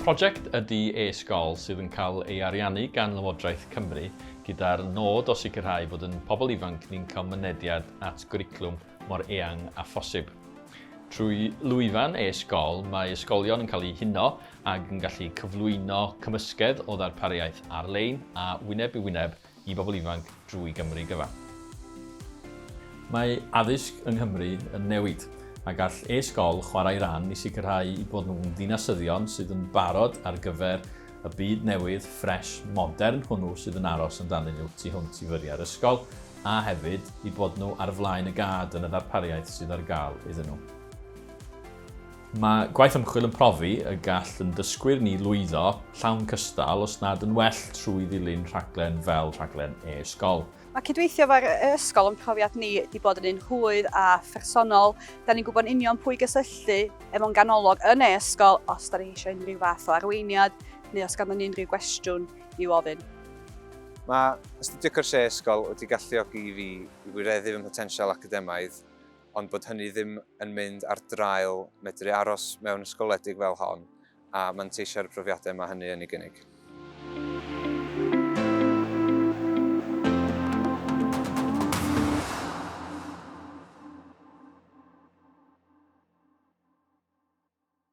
Prosiect ydy e-sgol sydd yn cael ei ariannu gan Lywodraeth Cymru gyda'r nod o sicrhau bod yn pobl ifanc ni'n cael mynediad at gwriclwm mor eang a phosib. Trwy lwyfan e-sgol, mae ysgolion yn cael eu huno ac yn gallu cyflwyno cymysgedd o ddarpariaeth ar-lein a wyneb i wyneb i bobl ifanc drwy Gymru gyfan. Mae addysg yng Nghymru yn newid a gall e-sgol chwarae ran i sicrhau i bod nhw'n ddinasyddion sydd yn barod ar gyfer y byd newydd, ffres, modern hwnnw sydd yn aros amdanyn nhw tu hwnt i fyria'r ysgol a hefyd i bod nhw ar flaen y gad yn y ddarpariaeth sydd ar gael iddyn nhw. Mae gwaith ymchwil yn profi y gall yn dysgwyr ni lwyddo llawn cystal os nad yn well trwy ddilyn rhaglen fel rhaglen e-sgol. Mae cydweithio efo'r ysgol yn profiad ni wedi bod yn un hwyr a phersonol. Da ni'n gwybod union pwy gysylltu efo'n ganolog yn e-sgol os da ni eisiau unrhyw fath o arweiniad neu os ganddo ni unrhyw gwestiwn i'w ofyn. Mae astudio cwrs e-sgol wedi galluogi i fi i wireddu fy mhotensial academaidd, ond bod hynny ddim yn mynd ar drail medru aros mewn ysgoledig fel hon a manteisio'r profiadau mae hynny yn ei gynnig.